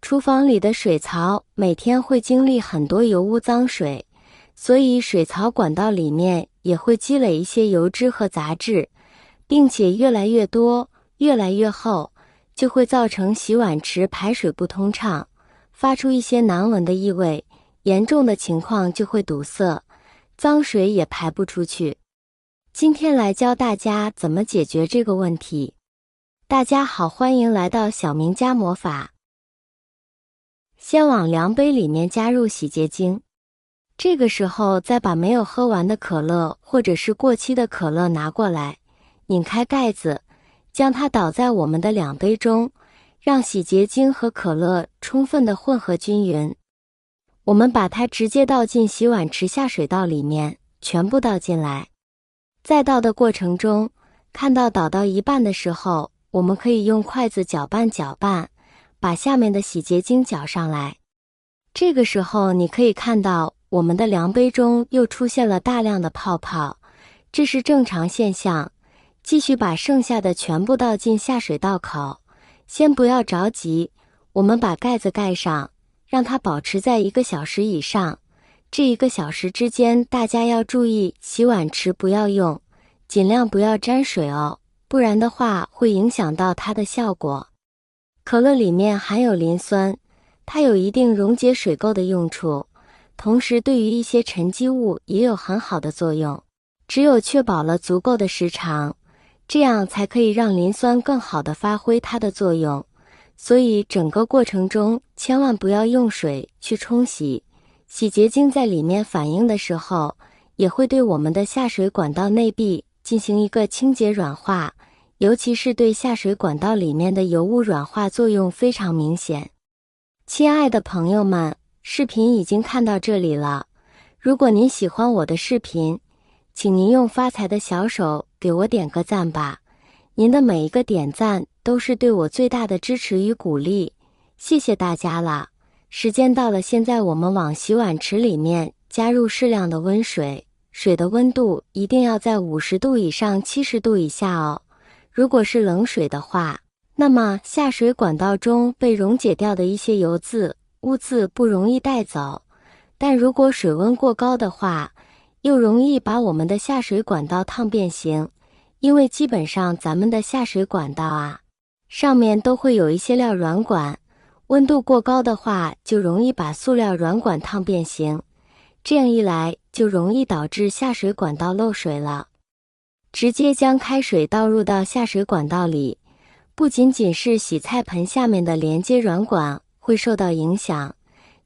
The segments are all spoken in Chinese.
厨房里的水槽每天会经历很多油污脏水，所以水槽管道里面也会积累一些油脂和杂质，并且越来越多、越来越厚，就会造成洗碗池排水不通畅，发出一些难闻的异味，严重的情况就会堵塞，脏水也排不出去。今天来教大家怎么解决这个问题。大家好，欢迎来到小明家魔法。先往量杯里面加入洗洁精，这个时候再把没有喝完的可乐或者是过期的可乐拿过来，拧开盖子，将它倒在我们的量杯中，让洗洁精和可乐充分的混合均匀。我们把它直接倒进洗碗池下水道里面，全部倒进来。在倒的过程中，看到倒到一半的时候，我们可以用筷子搅拌搅拌，把下面的洗洁精搅上来。这个时候你可以看到我们的量杯中又出现了大量的泡泡，这是正常现象。继续把剩下的全部倒进下水道口，先不要着急，我们把盖子盖上，让它保持在1个小时以上。这1个小时之间，大家要注意洗碗池不要用，尽量不要沾水哦，不然的话会影响到它的效果。可乐里面含有磷酸，它有一定溶解水垢的用处，同时对于一些沉积物也有很好的作用。只有确保了足够的时长，这样才可以让磷酸更好的发挥它的作用。所以整个过程中千万不要用水去冲洗，洗洁精在里面反应的时候，也会对我们的下水管道内壁进行一个清洁软化，尤其是对下水管道里面的油污软化作用非常明显。亲爱的朋友们，视频已经看到这里了，如果您喜欢我的视频，请您用发财的小手给我点个赞吧，您的每一个点赞都是对我最大的支持与鼓励，谢谢大家了。时间到了，现在我们往洗碗池里面加入适量的温水，水的温度一定要在50度以上70度以下哦。如果是冷水的话，那么下水管道中被溶解掉的一些油渍、污渍不容易带走，但如果水温过高的话，又容易把我们的下水管道烫变形，因为基本上咱们的下水管道啊，上面都会有一些料软管，温度过高的话就容易把塑料软管烫变形，这样一来就容易导致下水管道漏水了。直接将开水倒入到下水管道里，不仅仅是洗菜盆下面的连接软管会受到影响，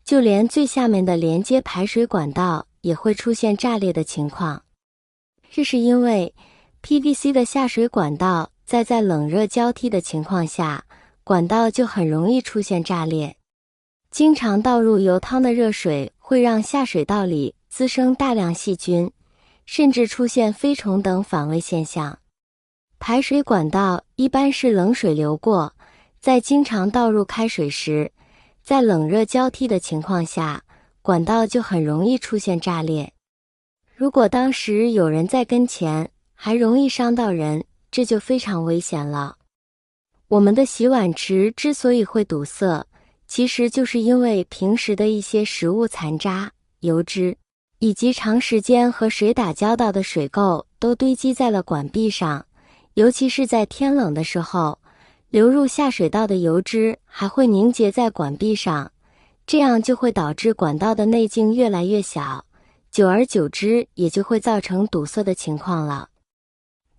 就连最下面的连接排水管道也会出现炸裂的情况。这是因为 PVC 的下水管道在冷热交替的情况下，管道就很容易出现炸裂。经常倒入油汤的热水会让下水道里滋生大量细菌，甚至出现飞虫等反胃现象。排水管道一般是冷水流过，在经常倒入开水时，在冷热交替的情况下，管道就很容易出现炸裂。如果当时有人在跟前，还容易伤到人，这就非常危险了。我们的洗碗池之所以会堵塞，其实就是因为平时的一些食物残渣、油脂，以及长时间和水打交道的水垢都堆积在了管壁上，尤其是在天冷的时候，流入下水道的油脂还会凝结在管壁上，这样就会导致管道的内径越来越小，久而久之也就会造成堵塞的情况了。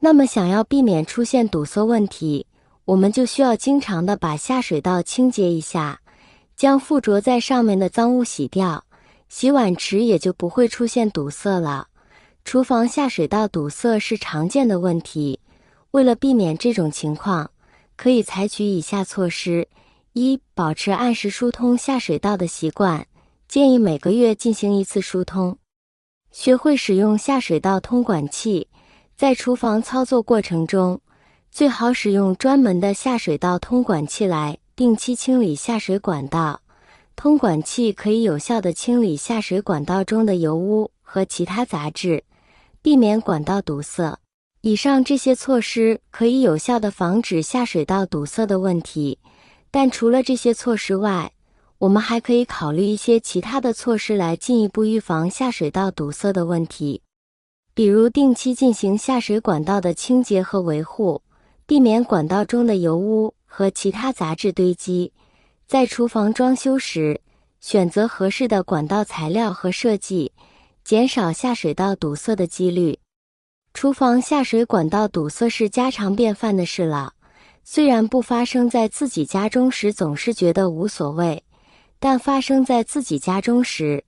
那么想要避免出现堵塞问题，我们就需要经常的把下水道清洁一下，将附着在上面的脏物洗掉，洗碗池也就不会出现堵塞了。厨房下水道堵塞是常见的问题，为了避免这种情况，可以采取以下措施：一、保持按时疏通下水道的习惯，建议每个月进行1次疏通。学会使用下水道通管器，在厨房操作过程中，最好使用专门的下水道通管器来定期清理下水管道。通管器可以有效地清理下水管道中的油污和其他杂质，避免管道堵塞。以上这些措施可以有效地防止下水道堵塞的问题，但除了这些措施外，我们还可以考虑一些其他的措施来进一步预防下水道堵塞的问题，比如定期进行下水管道的清洁和维护，避免管道中的油污和其他杂质堆积。在厨房装修时，选择合适的管道材料和设计，减少下水道堵塞的几率。厨房下水管道堵塞是家常便饭的事了，虽然不发生在自己家中时总是觉得无所谓，但发生在自己家中时，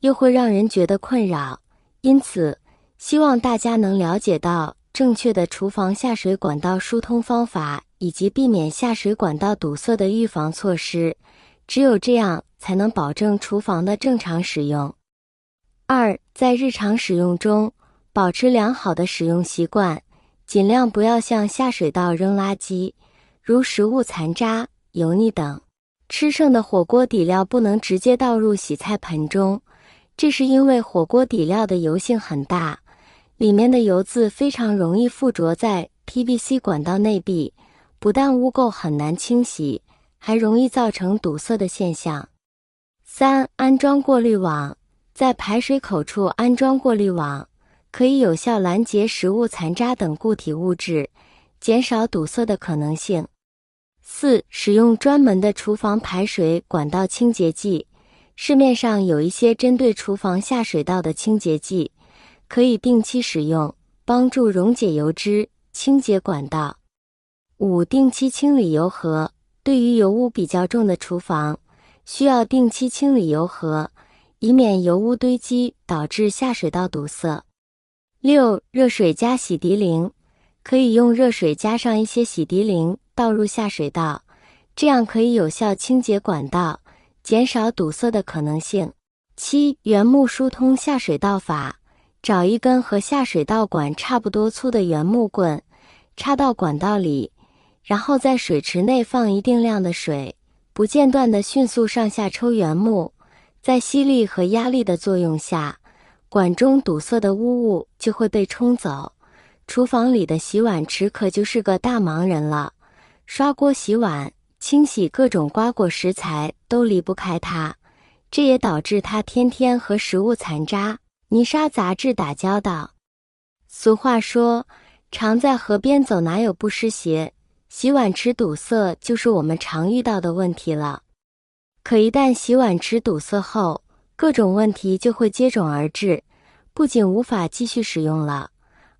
又会让人觉得困扰。因此，希望大家能了解到正确的厨房下水管道疏通方法，以及避免下水管道堵塞的预防措施。只有这样，才能保证厨房的正常使用。2. 在日常使用中，保持良好的使用习惯，尽量不要向下水道扔垃圾，如食物残渣、油腻等。吃剩的火锅底料不能直接倒入洗菜盆中，这是因为火锅底料的油性很大，里面的油渍非常容易附着在 PVC 管道内壁，不但污垢很难清洗，还容易造成堵塞的现象。3. 安装过滤网，在排水口处安装过滤网，可以有效拦截食物残渣等固体物质，减少堵塞的可能性。4. 使用专门的厨房排水管道清洁剂，市面上有一些针对厨房下水道的清洁剂，可以定期使用，帮助溶解油脂，清洁管道。5. 定期清理油盒，对于油污比较重的厨房，需要定期清理油盒，以免油污堆积导致下水道堵塞。6. 热水加洗涤灵，可以用热水加上一些洗涤灵倒入下水道，这样可以有效清洁管道，减少堵塞的可能性。7. 原木疏通下水道法，找一根和下水道管差不多粗的原木棍，插到管道里，然后在水池内放一定量的水，不间断地迅速上下抽原木，在吸力和压力的作用下，管中堵塞的污物就会被冲走。厨房里的洗碗池可就是个大忙人了，刷锅洗碗、清洗各种瓜果食材都离不开它，这也导致它天天和食物残渣、泥沙杂质打交道。俗话说，常在河边走，哪有不湿鞋？洗碗池堵塞就是我们常遇到的问题了。可一旦洗碗池堵塞后，各种问题就会接踵而至，不仅无法继续使用了，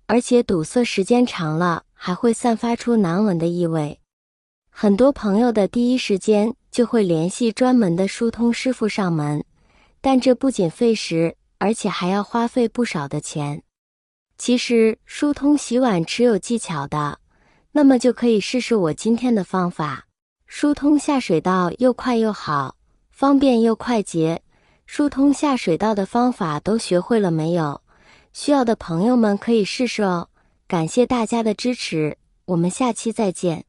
而且堵塞时间长了，还会散发出难闻的异味。很多朋友的第一时间就会联系专门的疏通师傅上门，但这不仅费时，而且还要花费不少的钱。其实疏通洗碗池有技巧的，那么就可以试试我今天的方法。疏通下水道又快又好，方便又快捷。疏通下水道的方法都学会了没有？需要的朋友们可以试试哦。感谢大家的支持，我们下期再见。